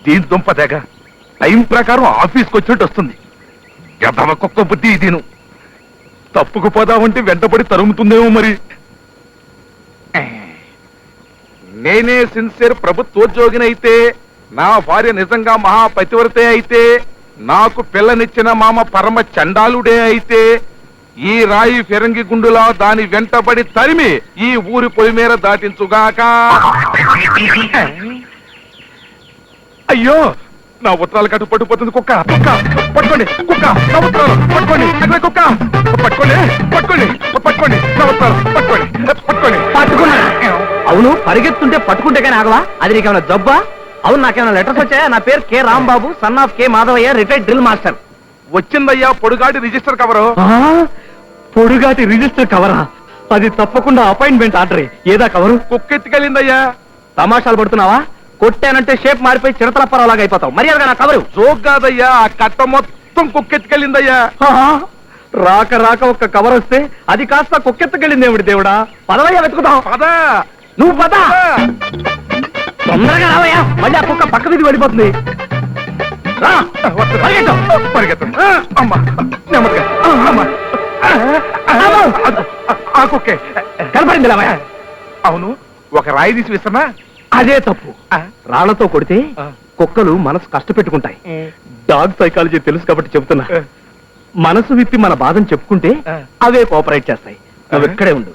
దీని దుంప తెగ టైం ప్రకారం ఆఫీస్కి వచ్చినట్టు వస్తుంది. ఎదవ కుక్క బుద్ధి దీను. తప్పుకుపోదామంటే వెంటబడి తరుముతుందేమో మరి. నేనే సిన్సియర్ ప్రభుత్వోద్యోగినైతే, నా భార్య నిజంగా మహాపతివ్రతే అయితే, నాకు పిల్లనిచ్చిన మామ పరమ చండాలుడే అయితే, ఈ రాయి ఫిరంగి గుండులా దాని వెంటబడి తరిమి ఈ ఊరి పొలిమేర దాటించుగాక. అయ్యో, నా ఉత్తరాలు కట్టు పట్టుకుపోతుంది కుక్క. కుక్క పట్టుకోండి, కుక్క నా ఉత్తరాలు పట్టుకోండి. కుక్క పట్టుకోండి, పట్టుకోండి, పట్టుకోండి నా ఉత్తరాలు పట్టుకోండి, పట్టుకోండి. పట్టుకున్నా. అవును, పరిగెత్తుంటే పట్టుకుంటే కానీ ఆగవా? అది నీకేమైనా జబ్బా? అవును, నాకేమైనా లెటర్స్ వచ్చాయా? నా పేరు K Rambabu, son of K Madhavaiah, retired drill master. వచ్చిందయ్యా పొడుగాటి రిజిస్టర్ కవరు. పొడుగాటి రిజిస్టర్ కవరా? అది తప్పకుండా అపాయింట్మెంట్ ఆర్డర్. ఏదా కవరు? కుక్కెత్తికెళ్ళిందయ్యా. తమాషాలు పడుతున్నావా? కొట్టానంటే షేప్ మారిపోయి చిరతల పరవలాగా అయిపోతావు. మర్యాదగా నా కవరు. జోక్ కాదయ్యా, ఆ కట్ట మొత్తం కుక్కెత్తికెళ్ళిందయ్యా. రాక రాక ఒక్క కవర్ వస్తే అది కాస్త కుక్కెత్తకెళ్ళింది ఏమిటి దేవుడా? పదవయ్యా, వెతుకుతాం. పద, నువ్వు పద. తొందరగా రావయ్యా, మళ్ళీ ఆ కుక్క పక్క మీద పడిపోతుంది. పరిగెత్తం. అమ్మా నెమ్మదిగా. అమ్మా ఆ కుక్కే కనపడింది రావయ్యా. అవును, ఒక రాయి తీసి విసనా? అదే తప్పు. రాళ్లతో కొడితే కుక్కలు మనసు కష్టపెట్టుకుంటాయి. డాగ్ సైకాలజీ తెలుసు కాబట్టి చెబుతున్నా. మనసు విప్పి మన బాధను చెప్పుకుంటే అవే కోఆపరేట్ చేస్తాయి. నువ్వు ఇక్కడే ఉండు.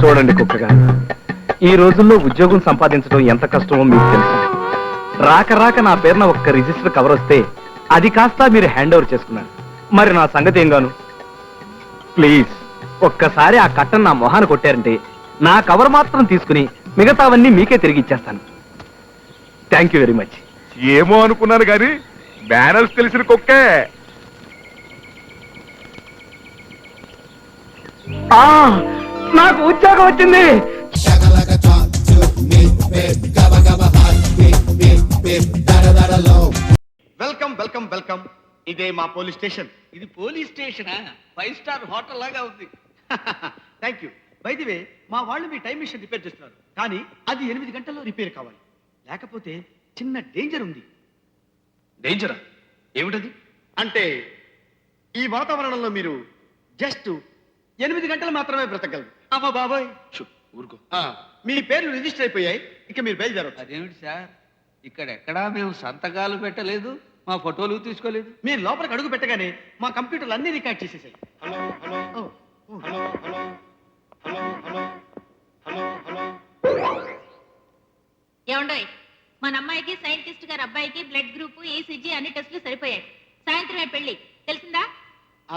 చూడండి కుక్కగా, ఈ రోజుల్లో ఉద్యోగం సంపాదించడం ఎంత కష్టమో మీకు తెలుసు. రాక రాక నా పేరున ఒక్క రిజిస్టర్ కవర్ వస్తే అది కాస్త మీరు హ్యాండ్ ఓవర్ చేసుకున్నారు. మరి నా సంగతి ఏం గాను? ప్లీజ్ ఒక్కసారి ఆ కట్టను నా మొహాన్ని కొట్టారంటే నా కవర్ మాత్రం తీసుకుని మిగతావన్నీ మీకే తిరిగి ఇచ్చేస్తాను. Thank you very much. ఏమో అనుకున్నాను గాని బ్యానర్స్ తెలిసిన కుక్కే. నాకు ఉద్యోగం వచ్చింది. Welcome welcome welcome. ఇదే మా పోలీస్ స్టేషన్. ఇది పోలీస్ స్టేషనా? 5 స్టార్ హోటల్ లాగా ఉంది. Thank you. By the way, మా వాళ్ళు మీ టైం మిషన్ రిపేర్ చేస్తున్నారు, కానీ అది 8 గంటల్లో రిపేర్ కావాలి. లేకపోతే చిన్న డేంజర్ ఉంది. డేంజరా? ఏమిటది? అంటే ఈ వాతావరణంలో మీరు జస్ట్ 8 గంటలు మాత్రమే బ్రతకగలరు. అమ్మ బాబాయ్, ఊరుకో. మీ పేర్లు రిజిస్టర్ అయిపోయాయి, ఇక మీరు బయలుదేరవచ్చు. అదేమిటి సార్, ఇక్కడెక్కడా మేము సంతకాలు పెట్టలేదు, మా ఫోటోలు తీసుకోలేదు. మీరు లోపలికి అడుగు పెట్టగానే మా కంప్యూటర్లు అన్ని రికార్డ్ చేసేసాయి. ఏమండోయ్, మన అమ్మాయికి సైంటిస్ట్ గారి అబ్బాయికి బ్లడ్ గ్రూప్, ఈసీజీ అన్ని టెస్టులు సరిపోయాయి. సాయంత్రమే పెళ్లి, తెలిసిందా?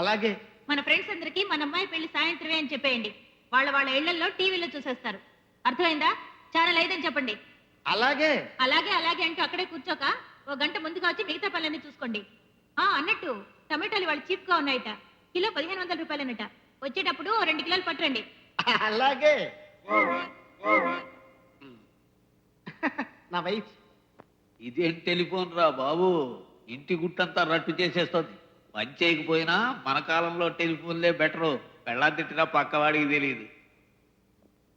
అలాగే. మన ఫ్రెండ్స్ అందరికి మన అమ్మాయి పెళ్లి సాయంత్రమే అని చెప్పేయండి. వాళ్ళ ఇళ్లలో టీవీలో చూసేస్తారు. అర్థమైందా? ఛానల్ 5 అని చెప్పండి. అలాగే అలాగే అలాగే అంటూ అక్కడే కూర్చోక 1 గంట ముందుగా వచ్చి మిగతా పనులన్నీ చూసుకోండి. అన్నట్టు టమాటాలు వాళ్ళు చీప్ గా ఉన్నాయట. కిలో 1500 రూపాయలనట. వచ్చేటప్పుడు 2 కిలోలు పట్టండి. అలాగే. నా వైఫ్. ఇదేం టెలిఫోన్ రా బాబు, ఇంటి గుట్టంతా రట్టు చేసేస్తుంది. పని చేయకపోయినా మన కాలంలో టెలిఫోన్లే బెటరు. పెళ్ళా తిట్టినా పక్కవాడికి తెలియదు.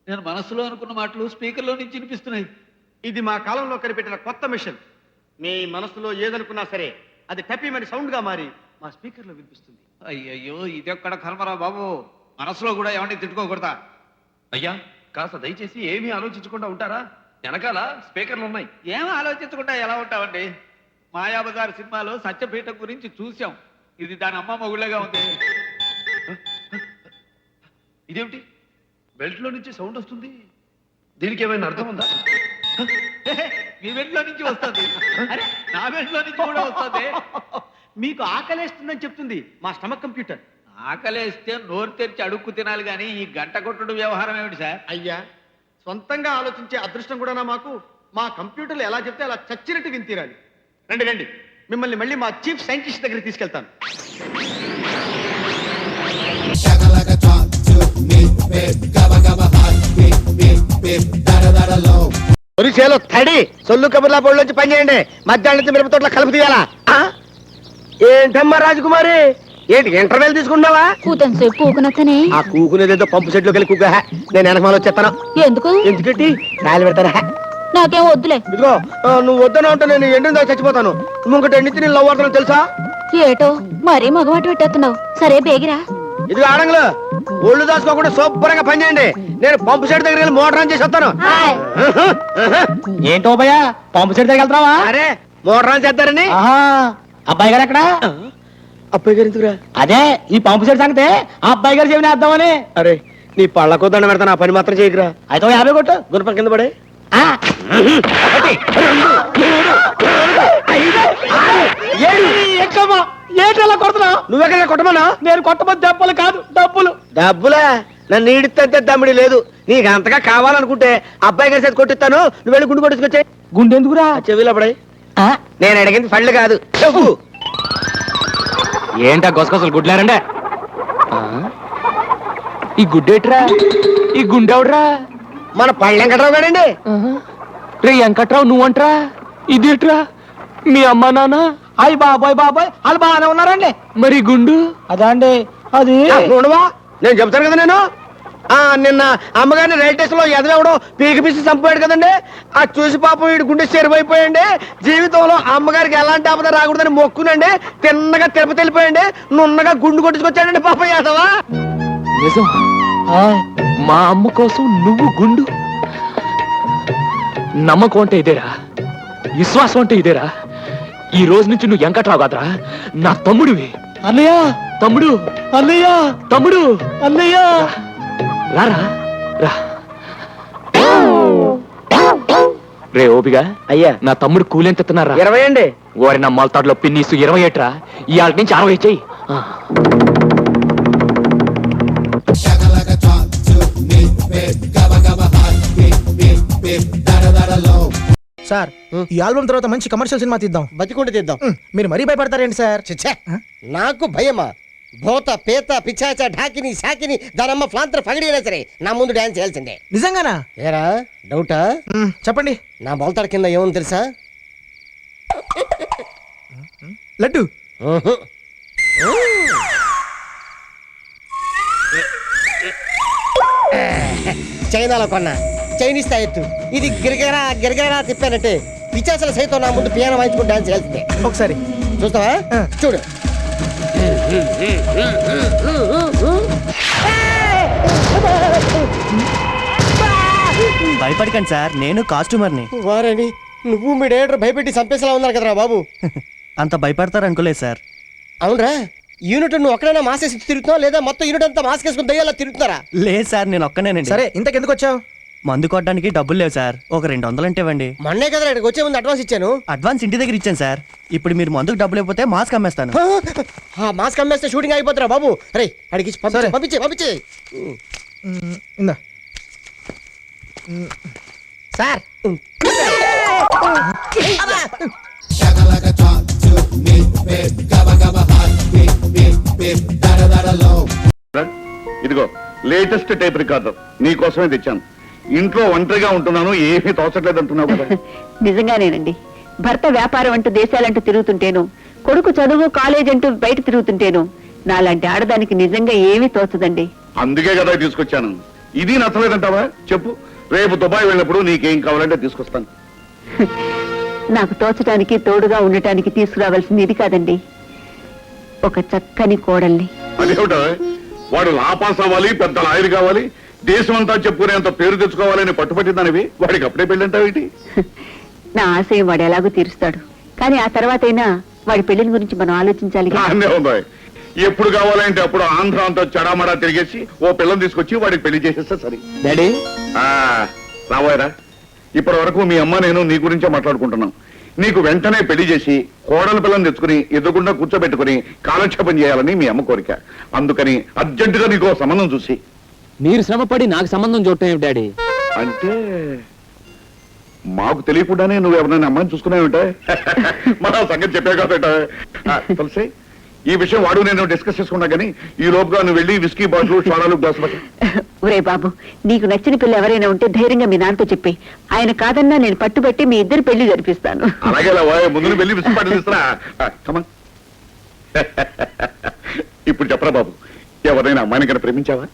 నేను మనసులో అనుకున్న మాటలు స్పీకర్లో నుంచి వినిపిస్తున్నాయి. ఇది మా కాలంలో కనిపెట్టిన కొత్త మిషన్. మీ మనసులో ఏదనుకున్నా సరే అది టపీమని సౌండ్ గా మారి మా స్పీకర్ లో వినిపిస్తుంది. అయ్యయ్యో, ఇదెక్కడ కర్మరా బాబు, మనసులో కూడా ఎవరిని తిట్టుకోకూడదా? అయ్యా, కాస్త దయచేసి ఏమీ ఆలోచించకుండా ఉంటారా? వెనకాల స్పీకర్లు ఉన్నాయి. ఏం ఆలోచించకుండా ఎలా ఉంటామండి? మాయాబజార్ సినిమాలో సత్యపీఠం గురించి చూసాం. ఇది దాని అమ్మ మొగుళ్ళగా ఉంది. ఇదేమిటి, బెల్ట్ లో నుంచి సౌండ్ వస్తుంది? దీనికి ఏమైనా అర్థం ఉందా? మీ బెల్ట్లో నుంచి వస్తుంది. అరే, నా బెల్ట్లో నుంచి కూడా వస్తుంది. మీకు ఆకలేస్తుందని చెప్తుంది మా స్టమక్ కంప్యూటర్. ఆకలేస్తే నోరు తెరిచి అడుక్కు తినాలి కానీ ఈ గంట కొట్టుడు వ్యవహారం ఏమిటి సార్? అయ్యా, సొంతంగా ఆలోచించే అదృష్టం కూడా మాకు మా కంప్యూటర్లు ఎలా చెప్తే అలా చచ్చినట్టు విని తీరాలి. రండి రండి, మిమ్మల్ని మళ్ళీ మా చీఫ్ సైంటిస్ట్ దగ్గర తీసుకెళ్తాను. ఒరిసేలో తడి సొల్లు కబుర్లా బోర్డులోంచి పని చేయండి. మధ్యాహ్నం మిరప తోటలో కలుపు తీయాలా? ఏంటమ్మా రాజకుమారి, ఏంటి ఇంటర్వెల్ తీసుకున్నావా? కూతంసేపు కూకునొచ్చనే. ఆ కూకునేదేదో పంపు సెట్ లోకి వెళ్ళి కూక నేను వెనకమాల వచ్చేస్తాను. ఎందుకు? ఎందుకంటే కాయలు పెడతారా? నాకేం వద్దులే. ఇదిగో నువ్వు వద్దన ఉంటే నేను ఎండిన చచ్చిపోతాను. నువ్వు ఇంకటి ఎండితే నేను లవ్ అవుతాను తెలుసా? ఏటో మరీ మగమాట పెట్టేస్తున్నావు. సరే బేగిరా. ఇది ఆడంగులు ఒళ్ళు దాచుకోకుండా శుభ్రంగా పని చేయండి. నేను పంపు సెట్ దగ్గర వెళ్ళి మోటార్ ఆన్ చేసి వస్తాను. ఏంటో భయ పంపు సెట్ దగ్గర వెళ్తావా? అరే మోటార్ ఆన్ చేస్తారని. అబ్బాయి గారు ఎక్కడ? అబ్బాయి గారు ఎందుకురా? అదే ఈ పంపు సెట్ సంగతే ఆ అబ్బాయి గారు చెవిని వేద్దామని. అరే నీ పళ్ళకు దండ పెడతాను. ఆ పని మాత్రం చేయకురా. అయితే 50 కొట్టు. గుణపం కింద పడే. ఏంటలా కొడుతున్నావు? నువ్వెక్కడ కొట్టమన్నా? నేను కొట్టబోతు దెబ్బలు కాదు డబ్బులు. డబ్బులా? నన్ను ఈడితే దమ్మిడి లేదు. నీకు అంతగా కావాలనుకుంటే అబ్బాయి గారి చేతి కొట్టిస్తాను. నువ్వు వెళ్ళి గుండు కొట్టుకొచ్చే. గుండెందుకురా? చెవిలో పడే. నేను అడిగింది పళ్ళు కాదు చెప్పు. ఏంటా గొసగొసలు గుడ్లారండే? ఈ గుడ్డేట్రా? ఈ గుండెవడ్రా? మన పళ్ళెం కట్టరావు కాడండి. రే వెంకట్రావు నువ్వంట్రా? ఇదేట్రా? మీ అమ్మ నాన్న? అయ్యి బాబాయ్ వాళ్ళు బాగానే ఉన్నారండి. మరి గుండు? అదా అండి అది. చూడవా నేను చెప్తాను కదా. నేను నిన్న అమ్మగారిని రైల్ స్టేషన్ లో ఎదవెవడో పీకి పీసి చంపాడు కదండి. ఆ చూసి పాపం వీడి గుండె చెరువైపోయండి. జీవితంలో అమ్మగారికి ఎలాంటి ఆపద రాకూడదని మొక్కునండి. తిన్నగా తిరుపతి వెళ్ళిపోయండి. నున్నగా గుండు కొట్టుకొచ్చాడండి పాపం యాదవా. నిజం? మా అమ్మ కోసం నువ్వు గుండు? నమ్మకం అంటే ఇదేరా, విశ్వాసం అంటే ఇదేరా. ఈ రోజు నుంచి నువ్వు వెంకట్రావు కాదురా, నా తమ్ముడివి. అన్నయ్య తమ్ముడు, అన్నయ్య తమ్ముడు, అన్నయ్య రారా రా. రే ఓపిగా అయ్యా నా తమ్ముడు కూలెంత ఎత్తున్నారా? 20 అండి. ఓరి నా మొలతాడులో పిన్నీసు 20 ఏట్రా. ఇవాళ నుంచి 60 చెయ్యి. సార్ ఈ ఆల్బమ్ తర్వాత మంచి కమర్షియల్ సినిమా తీద్దాం. బతికుంటే తీద్దాం. మీరు మరీ భయపడతారేంటి సార్? చిచ్చే నాకు భయమా? భూత పేత పిచాచ ఢాకిని శాకిని దానమ్మ ఫ్లాంతర్ పగిడినా సరే నా ముందు డాన్స్ చేయాల్సిందే. నిజంగానా? ఏరా డౌటా? చెప్పండి. నా బొల్తాడ కింద ఏముంది తెలుసా? లడ్డు. చైనాలో కొన్నా చైనీస్ తాయెత్తు. ఇది గిరగరా గిరగరా తిప్పానంటే పిచాచల సైతం నా ముందు పియానో వాయించుకుని డాన్స్ చేయాల్సిందే. ఒకసారి చూస్తావా? చూడు. భయపడకండి సార్, నేను కాస్ట్యూమర్ని. వారని నువ్వు మీ డైరెక్టర్ భయపెట్టి చంపేసేలా ఉన్నారు కదరా బాబు. అంత భయపడతారు అనుకోలేదు సార్. అవునరా యూనిట్ నువ్వు ఒక్కడైనా మాస్క్ వేసి తిరుగుతున్నావు లేదా మొత్తం యూనిట్ అంతా మాస్క్ వేసుకుని దయ్యాలా తిరుగుతున్నారా? లేదు సార్, నేను ఒక్కనేనండి. సరే ఇంతకెందుకు వచ్చావు? మందు కొట్టడానికి డబ్బులు లేవు సార్, ఒక 200 అంటే ఇవ్వండి. మొన్నే కదా ఇక్కడికి వచ్చే ముందు అడ్వాన్స్ ఇచ్చాను. అడ్వాన్స్ ఇంటి దగ్గర ఇచ్చాను సార్. ఇప్పుడు మీరు మందుకు డబ్బులు ఇవ్వకపోతే మాస్క్ అమ్మేస్తాను. ఆ మాస్క్ అమ్మేస్తే షూటింగ్ అయిపోతారా బాబు. రే అడిగి సరే. పంపించే ఇందా సార్. ఇదిగో లేటెస్ట్ టేప్ రికార్డర్ నీ కోసమే తెచ్చాను. ఇంట్లో ఒంటరిగా ఉంటున్నాను, ఏమీ తోచట్లేదు అంటున్నావు కదా. నిజంగానేనండి. భర్త వ్యాపారం అంటూ దేశాలంటూ తిరుగుతుంటేను, కొడుకు చదువు కాలేజ్ అంటూ బయట తిరుగుతుంటేను నాలాంటి ఆడదానికి నిజంగా ఏమీ తోచదండి. అందుకే కదా తీసుకొచ్చాను. ఇది నచ్చలేదంటావా? చెప్పు, రేపు దుబాయ్ వెళ్ళినప్పుడు నీకేం కావాలంటే తీసుకొస్తాను. నాకు తోచడానికి తోడుగా ఉండటానికి తీసుకురావాల్సింది ఇది కాదండి, ఒక చక్కని కోడల్ని. అదేమిటా, వాడు లాపాస్ అవ్వాలి, పెద్ద లాయర్ కావాలి, దేశం అంతా చెప్పుకునేంత పేరు తెచ్చుకోవాలని పట్టుపట్టిందనివి వాడికి అప్పుడే పెళ్ళంటావేంటి? నా ఆశయం వాడు ఎలాగో తీరుస్తాడు, కానీ ఆ తర్వాతైనా వాడి పెళ్లిని గురించి మనం ఆలోచించాలి. అన్నీ ఉన్నాయి. ఎప్పుడు కావాలంటే అప్పుడు ఆంధ్ర అంతా చెడామడా తిరిగేసి ఓ పిల్లని తీసుకొచ్చి వాడికి పెళ్లి చేసేస్తే సరే. డాడీ రాబోయరా, ఇప్పటి వరకు మీ అమ్మ నేను నీ గురించే మాట్లాడుకుంటున్నాం. నీకు వెంటనే పెళ్లి చేసి కోడల పిల్లని తెచ్చుకుని ఎదుగుండా కూర్చోబెట్టుకుని కాలక్షేపం చేయాలని మీ అమ్మ కోరిక. అందుకని అర్జెంటుగా నీకు సంబంధం చూసి. మీరు శ్రమపడి నాకు సంబంధం చూడటం ఏమిటి డాడీ? అంటే మాకు తెలియకుండానే నువ్వు ఎవరైనా అమ్మాయిని చూసుకున్నావుంటే మన సంగతి చెప్పే కదా తులసి. ఈ విషయం వాడు నేను డిస్కస్ చేసుకున్నా కానీ ఈ లోపుగా నువ్వు వెళ్ళి విస్కీ బాటిల్ షారాలు గ్లాసులు పట్టు. ఒరే బాబు, నీకు నచ్చిన పిల్ల ఎవరైనా ఉంటే ధైర్యంగా మీ నాన్నతో చెప్పి, ఆయన కాదన్నా నేను పట్టుబట్టి మీ ఇద్దరు పెళ్లి జరిపిస్తాను. అలాగే ముందు వెళ్ళి విస్కీ బాటిల్ ఇస్తారా? ఇప్పుడు చెప్పరా బాబు, ఎవరైనా అమ్మాయిని కన్నా ప్రేమించావా?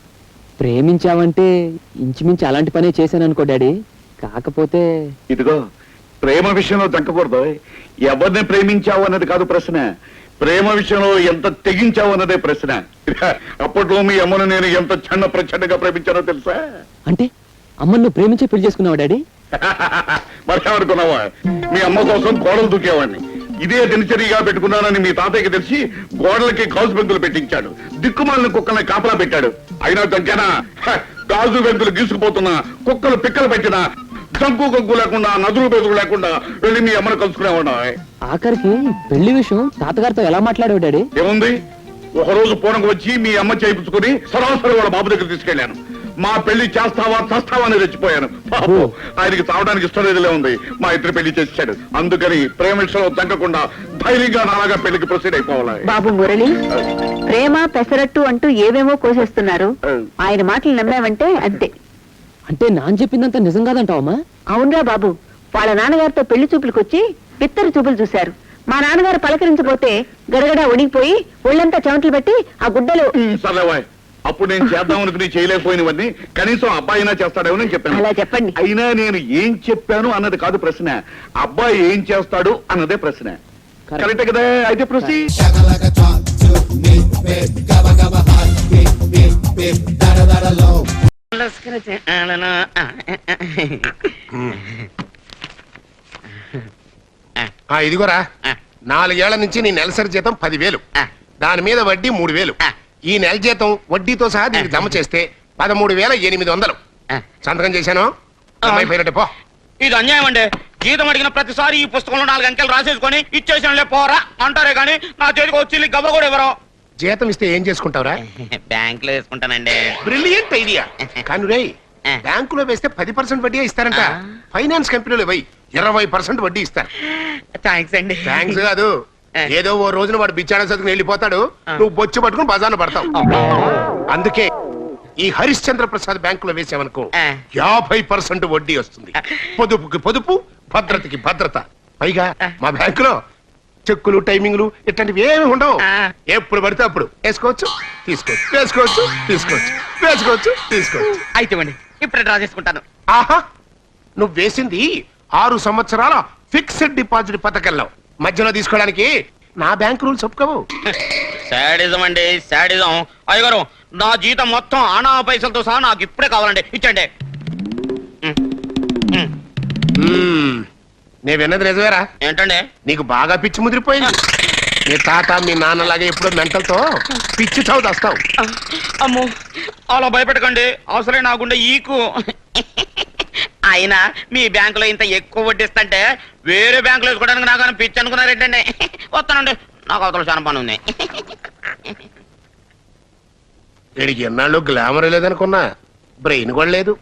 ప్రేమించావంటే ఇంచుమించు అలాంటి పనే చేశాను అనుకో డాడీ. కాకపోతే ఇదిగో, ప్రేమ విషయంలో దక్కకూడదు. ఎవరిని ప్రేమించావు అన్నది కాదు ప్రశ్న, ప్రేమ విషయంలో ఎంత తెగించావు అన్నదే ప్రశ్న. అప్పట్లో మీ అమ్మను నేను ఎంత చిన్న ప్రచండగా ప్రేమించానో తెలుసా? అంటే అమ్మను నువ్వు ప్రేమించి పెళ్లి చేసుకున్నావా డాడీ? మరేమనుకున్నావా, మీ అమ్మ కోసం గోడలు దూకేవాడిని. ఇదే దినచర్యగా పెట్టుకున్నానని మీ తాతయ్యకి తెలిసి గోడలకి గాజు బెంకులు పెట్టించాడు. దిక్కుమాలిన కుక్కల్ని కాపలా పెట్టాడు. అయినా దగ్గర గాజు బెంకులు గీసుకుపోతున్నా, కుక్కలు పిక్కలు పెట్టినా, జంకు గంకు లేకుండా, నదులు బెదులు లేకుండా వెళ్ళి మీ అమ్మను కలుసుకునేవాడు. ఆఖరికి పెళ్లి విషయం తాతగారితో ఎలా మాట్లాడావు డాడీ? ఏముంది, ఒకరోజు పూనకు వచ్చి మీ అమ్మ చేయించుకుని సరాసరి వాళ్ళ బాబు దగ్గర తీసుకెళ్లాను. మా పెళ్లి చేస్తావా చస్తావా అని రెచ్చిపోయాను. బాబు ఆయనకి చావడానికి ఇష్టం లేదులే ఉంది, మా ఇద్దరు పెళ్లి చేశాడు. అందుకని ప్రేమ విషయంలో తగ్గకుండా ధైర్యంగా నాలాగా పెళ్లికి ప్రొసీడ్ అయిపోవాలి. బాబు మురళి, ప్రేమ పెసరట్టు అంటూ ఏవేమో కోసేస్తున్నారు. ఆయన మాటలు నమ్మావంటే అంతే. అంటే నాన్న చెప్పిందంతా నిజం కాదంటావమ్మా? అవునరా బాబు, వాళ్ళ నాన్నగారితో పెళ్లి చూపులకొచ్చి పిత్తరు చూపులు చూశారు. మా నాన్నగారు పలకరించబోతే గడగడ ఉడిగిపోయి ఒళ్ళంతా చెమటలు పెట్టి ఆ గుడ్డలు. సరేవాయ్, అప్పుడు నేను చేద్దాం అనుకుని చేయలేకపోయినవన్నీ కనీసం అబ్బాయినా చేస్తాడేమో నేను చెప్పాను. అలా చెప్పండి. అయినా నేను ఏం చెప్పాను అన్నది కాదు ప్రశ్న, అబ్బాయి ఏం చేస్తాడు అన్నదే ప్రశ్న. కరెక్టే కదా? అయితే ప్రశ్న ఇదిగోరా, 4 ఏళ్ల నుంచి నీ నెలసరి జీతం 10,000, దాని మీద వడ్డీ 3,000. ఈ నెల జీతం వడ్డీతో సహా దీనికి జమ చేస్తే 13,800. సంతకం చేశాను, అయిపోయినట్టే పో. ఇది అన్యాయం అండి. జీతం అడిగిన ప్రతిసారి ఈ పుస్తకంలో 4 అంకెలు రాసేసుకొని ఇచ్చేసానులే పోరా అంటారే కానీ నా చేతికి వచ్చి గవ్వ కూడా ఎవరో. జీతం ఇస్తే ఏం చేసుకుంటావురా? బ్యాంక్ లో వేసుకుంటానండి. Brilliant idea. కానీ రే, బ్యాంకులో వేస్తే 10% వడ్డీ ఇస్తారంట. ఫైనాన్స్ కంపెనీలో పోయి 20% వడ్డీ ఇస్తారు. థ్యాంక్స్ అండి. థ్యాంక్స్ కాదు, ఏదో ఓ రోజున వాడు బిచ్చాడ చదువుకుని వెళ్ళిపోతాడు, నువ్వు బొచ్చు పట్టుకుని బజార్ను పడతావు. అందుకే ఈ హరిశ్చంద్ర ప్రసాద్ బ్యాంకులో వేసావనుకో 50% వడ్డీ వస్తుంది. పొదుపుకి పొదుపు, భద్రతకి భద్రత. పైగా మా బ్యాంకులో చెక్కులు, టైమింగ్లు ఇట్లాంటివి ఏమి ఉండవు. ఎప్పుడు పడితే అప్పుడు వేసుకోవచ్చు, తీసుకోవచ్చు, వేసుకోవచ్చు, తీసుకోవచ్చు, వేసుకోవచ్చు, తీసుకోవచ్చు. అయితే ఇప్పుడు డ్రా చేసుకుంటాను. ఆహా, నువ్వు వేసింది 6 సంవత్సరాల ఫిక్స్డ్ డిపాజిట్ పథకంలో. మధ్యలో తీసుకోవడానికి నా బ్యాంక్ రూల్స్ ఒప్పుకోవు. శాడిజం అండి, శాడిజం. అయ్యగారు, నా జీతం మొత్తం ఆనా పైసలతో సహా నాకు ఇప్పుడే కావాలండి, ఇచ్చండి. నేను విన్నది నిజమేరా? ఏంటండి? నీకు బాగా పిచ్చి ముదిరిపోయింది. మీ తాత మీ నాన్నలాగా ఎప్పుడో మెంటల్తో పిచ్చి చావు తెస్తావు. అమ్మో, అలా భయపెట్టకండి, అవసరం నాకుండే ఈకు. అయినా మీ బ్యాంకులో ఇంత ఎక్కువ వడ్డిస్తుంటే వేరే బ్యాంకులో వేసుకోవడానికి నాకు పిచ్చి అనుకున్నారేంటండి? వస్తానండి, నాకు అవతల చాలా పని ఉంది. వీడికి ఎన్నాళ్ళు గ్లామర్ లేదనుకున్నా, బ్రెయిన్ కూడా లేదు.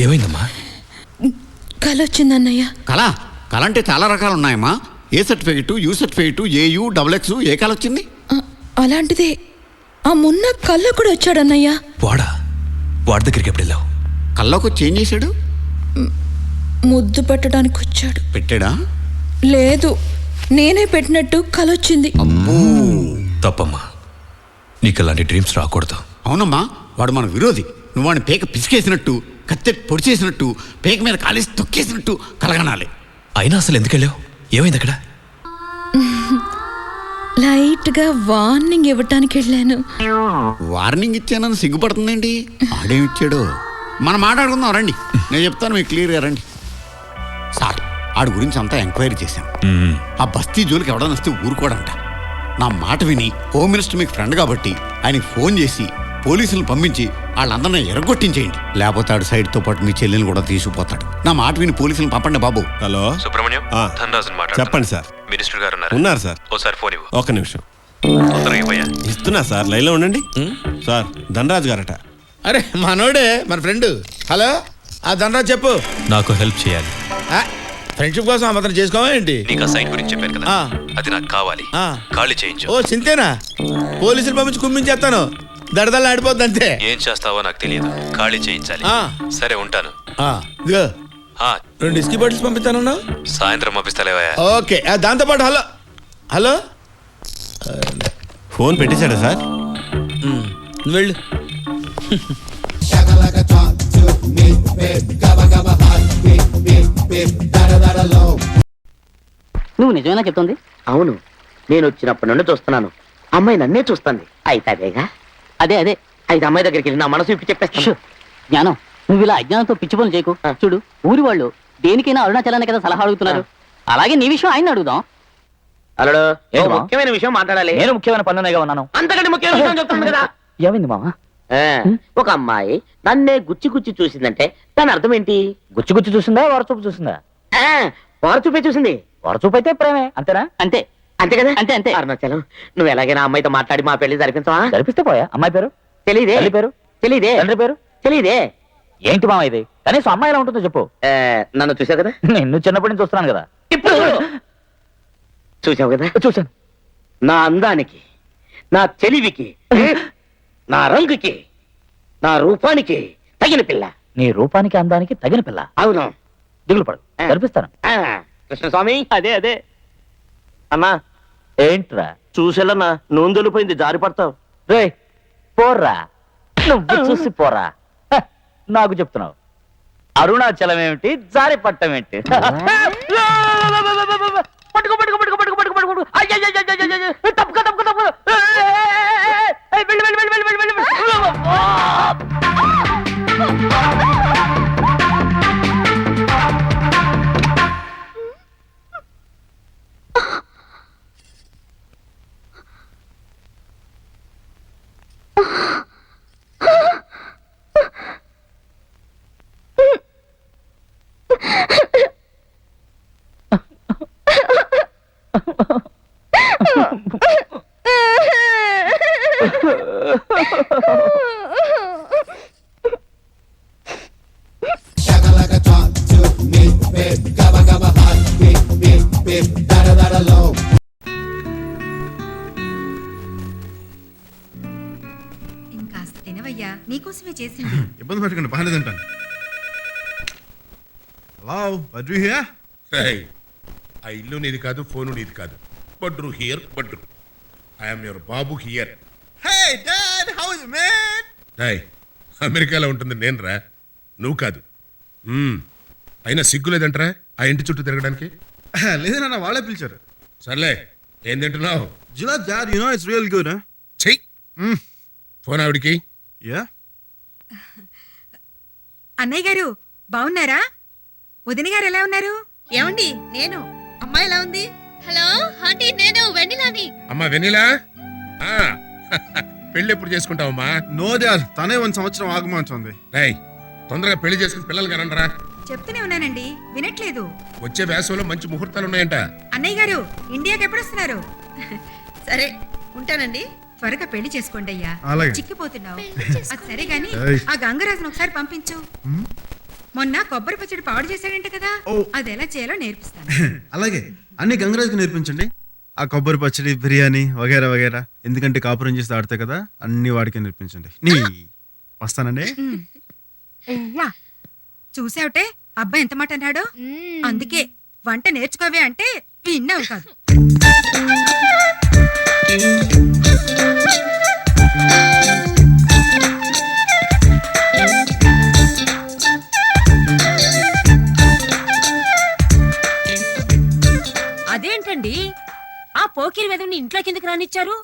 ఏమైందమ్మా? కళ వచ్చిందన్నయ్య. కళ అంటే చాలా రకాలు ఉన్నాయమ్మా. A certificate, U certificate, A U double A కళ వచ్చింది? అలాంటిదే ఆ మొన్న కళ్ళ కూడా వచ్చాడన్నయ్య. వాడి దగ్గరికి ఎప్పుడు వెళ్ళావు? కళ్ళకు చేంజ్ చేశాడు. ముద్దు పెట్టడానికి వచ్చాడు. పెట్టాడా? లేదు, నేనే పెట్టినట్టు కళ వచ్చింది. తప్పమ్మా, నీకు అలాంటి డ్రీమ్స్ రాకూడదు. అవునమ్మా, వాడు మన విరోధి. నువ్వు వాడిని పేక పిసికేసినట్టు, కత్తెట్ పొడి చేసినట్టు, పేక మీద కాలేసి తొక్కేసినట్టు కలగనాలి. అయినా అసలు ఎందుకు వెళ్ళావు? ఏమైంది అక్కడ? లైట్ గా వార్నింగ్ ఇవ్వటానికి వెళ్ళాను. వార్నింగ్ ఇచ్చానని సిగ్గుపడుతుందేంటి? ఆడేమిచ్చాడు? మనం మాట్లాడుకుందాం రండి, నేను చెప్తాను మీకు క్లియర్గా. రండి సార్, ఆడి గురించి అంతా ఎంక్వైరీ చేశాను. ఆ బస్తీ జోలికి ఎవడన్నా వస్తే ఊరుకోడంట. నా మాట విని హోమ్ మినిస్టర్ మీకు ఫ్రెండ్ కాబట్టి ఆయనకి ఫోన్ చేసి పోలీసులను పంపించి వాళ్ళందరినీ ఎరగొట్టించేయండి. లేకపోతే ఆడు సైడ్తో పాటు మీ చెల్లెని కూడా తీసుకుపోతాడు. నా మాట విని పోలీసులను పంపండి బాబు. హలో సుబ్రహ్మణ్యం, చెప్పండి సార్. మినిస్టర్ గారు ఉన్నారు సార్. ఓసారి ఫోన్ ఇవ్వు. ఒక నిమిషం ఇస్తున్నా సార్, లైన్లో ఉండండి. సార్, ధనరాజు గారట. అరే మనోడే, మన ఫ్రెండ్. హలో, ఆ ధనరాజు చెప్పు. నాకు హెల్ప్ చేయాలి. ఫ్రెండ్షిప్ కోసం అతను చేసుకోవా ఏంటి? నీకు ఆ సైన్ గురించి చెప్పాను కదా, అది నాకు కావాలి. ఖాళీ చేయించు. ఓ చింతేనా? పోలీసులు పంపించి కుమ్మించేస్తాను, దడదలు ఆడిపోద్ది అంతే. ఏం చేస్తావో నాకు తెలియదు, ఖాళీ చేయించాలి. సరే ఉంటాను. ఇదిగో 2 ఇస్కీ బాటిల్స్ పంపిస్తానన్నా. సాయంత్రం పంపిస్తలేవా? ఓకే, దాంతోపాటు హలో హలో ఫోన్ పెట్టేశాడా సార్? నువ్వు వెళ్ళు. నువ్వు నిజమేనా చెప్తుంది? అవును, నేను వచ్చినప్పటి నుండి చూస్తున్నాను. అమ్మాయి నన్నే చూస్తుంది. అయితే అదేగా. అదే అదే. అయితే అమ్మాయి దగ్గరికి వెళ్ళి నా మనసు ఇప్పి చెప్పేస్తాను. జ్ఞానం, నువ్వు ఇలా అజ్ఞానంతో పిచ్చి పనులు చేయకు. చూడు, ఊరి వాళ్ళు దేనికైనా అరుణాచలాన్ని కదా సలహా అడుగుతున్నారు. అలాగే నీ విషయం ఆయన అడుగుదాం. అల్లుడు, ఏంటి మామ? ముఖ్యమైన విషయం మాట్లాడాలి. నేను ముఖ్యమైన పనులుగా ఉన్నాను. అంతకంటే ముఖ్యమైన విషయం చెప్తాను కదా. ఏమైంది మామ? ఒక అమ్మాయి నన్నే గుచ్చి గుచ్చి చూసిందంటే దాని అర్థం ఏంటి? గుచ్చి గుచ్చి చూసిందా, వరచూపు చూసిందా? వారు చూపే చూసింది. వరచూపు అయితే ప్రేమే, అంతేనా? అంతే అంతే కదా. అంతే అంతే. అరుణాచలం, నువ్వు ఎలాగైనా అమ్మాయితో మాట్లాడి మా పెళ్లి జరిపించవా? జరిపిస్తే పోయా. అమ్మాయి పేరు తెలీదే. తల్లి పేరు తెలీదే. తండ్రి పేరు తెలీదే. ఏంటి మామ ఇది? కనీసం అమ్మాయి ఎలా ఉంటుందో చెప్పు. నన్ను చూసావు కదా. నిన్ను చిన్నప్పటి నుంచి చూస్తున్నాను కదా. ఇప్పుడు చూసావు కదా. చూశాను. నా అందానికి, నా తెలివికి, నా రంగుకి, నా రూపానికి తగిన పిల్ల. నీ రూపానికి అందానికి తగిన పిల్ల. అవును. దిగులు పడు, జరిపిస్తాను. కృష్ణస్వామి, అదే అదే. అన్నా ఏంట్రా చూసేళ్ళన్నా నూనె దొలిపోయింది, జారి పడతావు. రే పోర్రా, నువ్వు చూసి పోరా. హ, నాకు చెప్తున్నావు. అరుణాచలం ఏమిటి, జారి పట్టం ఏంటి? పట్టుకో పట్టుకో పట్టుకో పట్టుకో పట్టుకో పట్టుకో. అయ్యయ్యయ్యయ్యయ్యయ్యయ్య. తప్పుకో తప్పుకో తప్పుకో. వెళ్ళు వెళ్ళు వెళ్ళు వెళ్ళు వెళ్ళు వెళ్ళు. ఇంకాస్త తినవయ్యా, నీకోసమే చేసింది. ఇబ్బంది పెట్టకండి, బాగానే తింటాను. Hello, Badru here. ఆ ఇల్లు నీది కాదు, ఫోను నీది కాదు. Badru here, Badru. I'm your Babu here. Hey dad, how is man? అమెరికాలో ఉంటుంది నేను రా, నువ్వు కాదు. అయినా సిగ్గు లేదంటరా ఆ ఇంటి చుట్టూ తిరగడానికి? లేదన్నా, వాళ్ళే పిలిచారు. సర్లే, ఏం తింటున్నావు? జిలాబ్ dad, you know it's real good. చెయ్యి. ఫోన్ ఆవిడికి. యా. అన్నయ్య గారు బాగున్నారా? వదిన గారు ఎలా ఉన్నారు? ఏమండి, నేను అమ్మాయి ఎలా ఉంది? హలో ఆంటీ, నేను వెన్నెలాని. అమ్మా వెన్నెలా, పెళ్ళి ఎప్పుడు చేసుకుంటావమ్మా? నో డాడ్, తనే 1 సంవత్సరం ఆగమంటుంది. రేయ్, తొందరగా పెళ్లి చేసుకుని పిల్లలు కనండ్రా. చెప్తూనే ఉన్నానండి, వినట్లేదు. వచ్చే వేసవిలో మంచి ముహూర్తాలు ఉన్నాయంట. అన్నయ్య గారు ఇండియాకి ఎప్పుడు వస్తున్నారు? సరే ఉంటానండి. త్వరగా పెళ్లి చేసుకోండి అయ్యా. అలాగే. చిక్కిపోతున్నావు. అది సరే గాని ఏయ్. ఆ గంగరాజును ఒకసారి పంపించు. మొన్న కొబ్బరి పచ్చడి పాడు చేశాడంట కదా, ఓ. అది ఎలా చేయాలో నేర్పిస్తాను. అలాగే, అన్ని గంగరాజుకి నేర్పించండి. ఆ కొబ్బరి పచ్చడి, బిర్యానీ వగేరా వగేరా. ఎందుకంటే కాపురం చేసి ఆడతాయి కదా, అన్ని వాడికి నేర్పించండి. వస్తానండి. యా, చూసావుటే అబ్బాయి ఎంత మాట అన్నాడు. అందుకే వంట నేర్చుకోవే అంటే విన్నావు కాదు. అదేంటండి, ఆ పోకిరి వెదవుని ఇంట్లోకి ఎందుకు రానిచ్చారు?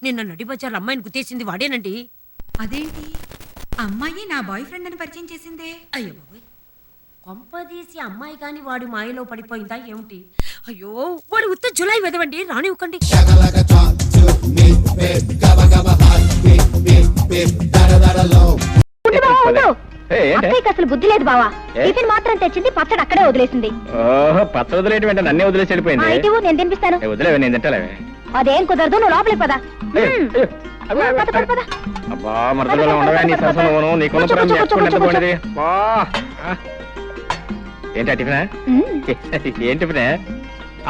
నిన్న నడి బజార్లో అమ్మాయిని గుర్తేసింది వాడేనండి. అదేంటి, అమ్మాయి నా బాయ్ ఫ్రెండ్ అని పరిచయం చేసిందే. అయ్యో బాబోయ్, కొంపదీసి అమ్మాయి కాని వాడి మాయలో పడిపోయిందా ఏమిటి? అయ్యో, వాడు ఉత్త జులై వెదవండి, రానివ్వకండి. అసలు బుద్ధి లేదు బావా. టిఫిన్ మాత్రం తెచ్చింది, పచ్చడి అక్కడే వదిలేసింది. పచ్చడి వదిలేయటం అంటే నన్నే వదిలేసి వెళ్ళిపోయింది. నేను తినిపిస్తాను. వదిలేవే, నేను తింటలేవే. అదేం కుదరదు, నువ్వు లోపలికి పదా. అబ్బా, మరదలా ఉండవే నీ సరసను. నీకున్న ప్రేమ ఎంత పోయినది. ఏంటి టిఫినా? ఏం టిఫినా?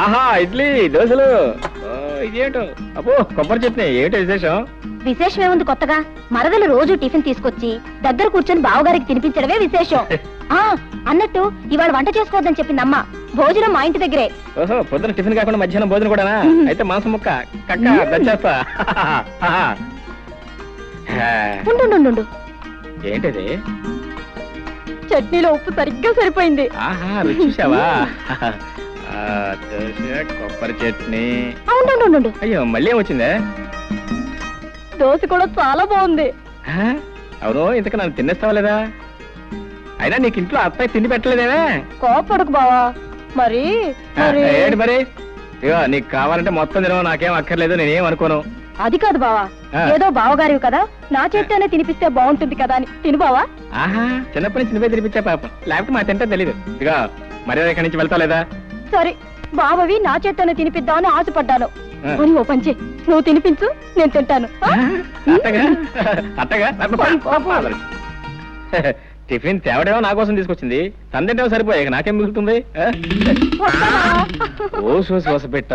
ఆహా ఇడ్లీ దోశలు ఇదేంటో అబ్బో కొబ్బరి చట్నీ ఏమిటో విశేషం? విశేషం ఏముంది కొత్తగా? మరదలు రోజు టిఫిన్ తీసుకొచ్చి దగ్గర కూర్చొని బావగారికి తినిపించడమే విశేషం. ఆ అన్నట్టు ఇవాళ వంట చేసుకోవద్దని చెప్పింది అమ్మ. భోజనం మా ఇంటి దగ్గరే. ఓహో పొద్దున టిఫిన్ కాకుండా మధ్యాహ్నం భోజనం కూడానా? అయితే మాంసం ముక్క కక్క దచ్చేస్తా. ఉండు ఏంటిది? చట్నీలో ఉప్పు సరిగ్గా సరిపోయింది. ఆహా రుచి చూసావా? దోశ కొబ్బరి చట్నీ. ఉండు అయ్యో మళ్ళీ ఏమొచ్చిందే? దోశ కూడా చాలా బాగుంది. అవును ఇంతకు నన్ను తినేస్తావా లేదా? అయినా నీకు ఇంట్లో అత్తయ్య తిండి పెట్టలేదేమే? కోపడకు బావా. మరి ఏంటి మరి? ఇగో నీకు కావాలంటే మొత్తం తినవు, నాకేం అక్కర్లేదు, నేనేం అనుకోను. అది కాదు బావా, ఏదో బావగారివి కదా, నా చేత్తోనే తినిపిస్తే బాగుంటుంది కదా అని తిను బావా. ఆహా చిన్నప్పటి నుంచి నువ్వే తినిపించా పాపం, లేకపోతే మా తింటే తెలీదు. ఇదిగా మర్యాద ఇక్కడి నుంచి వెళ్తావు లేదా? సరే బావవి నా చేత్తోనే తినిపిద్దామని ఆశపడ్డాను. పోనీ ఓ పంచి, నువ్వు తినిపించు, నేను తింటాను. అట్టగా టిఫిన్ తేవడేమో నా కోసం తీసుకొచ్చింది, తను తింటే సరిపోయాక నాకేం మిగులుతుంది? ఓ సోస పెట్ట